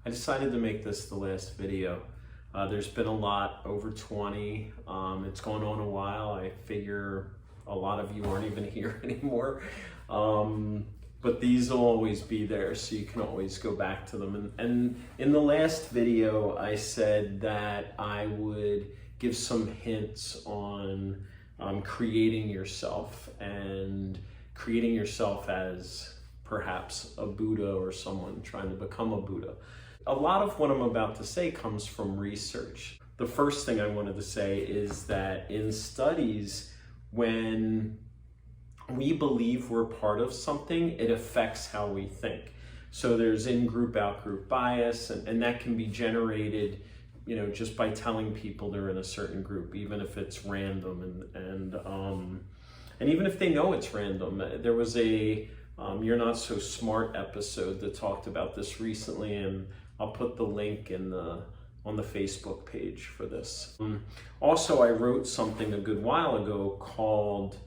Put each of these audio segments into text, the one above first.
I decided to make this the last video. There's been a lot, over 20. It's gone on a while. I figure a lot of you aren't even here anymore. But these will always be there, so you can always go back to them. And in the last video, I said that I would give some hints on creating yourself and creating yourself as perhaps a Buddha or someone trying to become a Buddha. A lot of what I'm about to say comes from research. The first thing I wanted to say is that in studies, when we believe we're part of something, it affects how we think. So there's in-group, out-group bias, and that can be generated, just by telling people they're in a certain group, even if it's random, and even if they know it's random. There was a You're Not So Smart episode that talked about this recently, and I'll put the link on the Facebook page for this. Also, I wrote something a good while ago called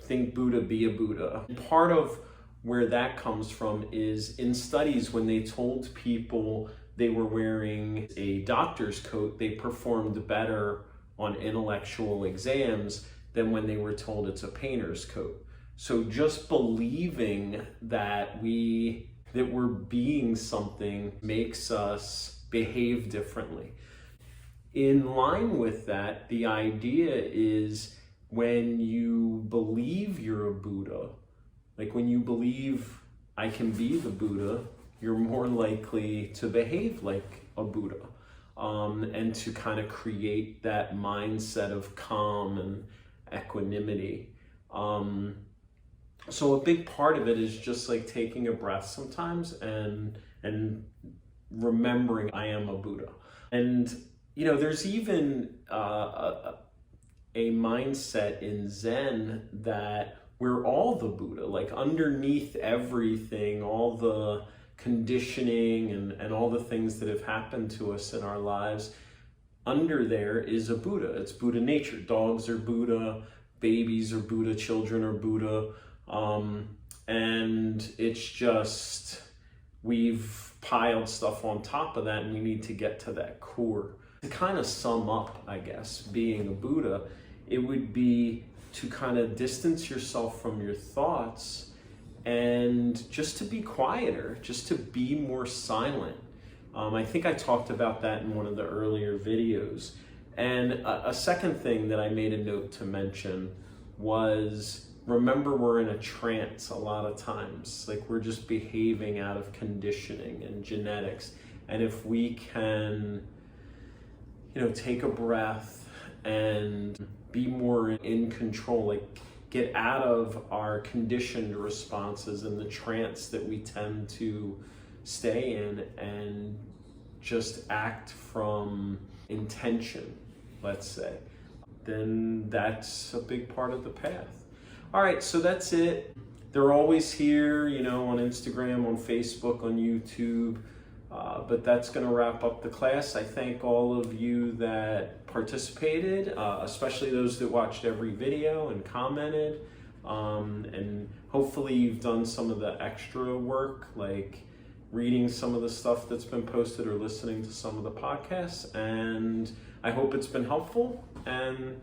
Think Buddha, Be a Buddha. Part of where that comes from is in studies, when they told people they were wearing a doctor's coat, they performed better on intellectual exams than when they were told it's a painter's coat. So just believing that we're being something makes us behave differently. In line with that, the idea is when you believe you're a Buddha, like when you believe I can be the Buddha, you're more likely to behave like a Buddha, and to kind of create that mindset of calm and equanimity. So a big part of it is just like taking a breath sometimes and remembering I am a Buddha. And there's even a mindset in Zen that we're all the Buddha. Like underneath everything, all the conditioning and all the things that have happened to us in our lives, under there is a Buddha. It's Buddha nature. Dogs are Buddha, babies are Buddha, children are Buddha. And it's just, we've piled stuff on top of that, and we need to get to that core. To kind of sum up, I guess, being a Buddha, it would be to kind of distance yourself from your thoughts and just to be quieter, just to be more silent. I think I talked about that in one of the earlier videos. And a second thing that I made a note to mention was, remember, we're in a trance a lot of times. Like we're just behaving out of conditioning and genetics. And if we can, take a breath and be more in control, like get out of our conditioned responses and the trance that we tend to stay in, and just act from intention, let's say, then that's a big part of the path. All right, so that's it. They're always here, on Instagram, on Facebook, on YouTube. But that's going to wrap up the class. I thank all of you that participated, especially those that watched every video and commented. And hopefully you've done some of the extra work, like reading some of the stuff that's been posted or listening to some of the podcasts. And I hope it's been helpful. And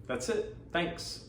that's it. Thanks.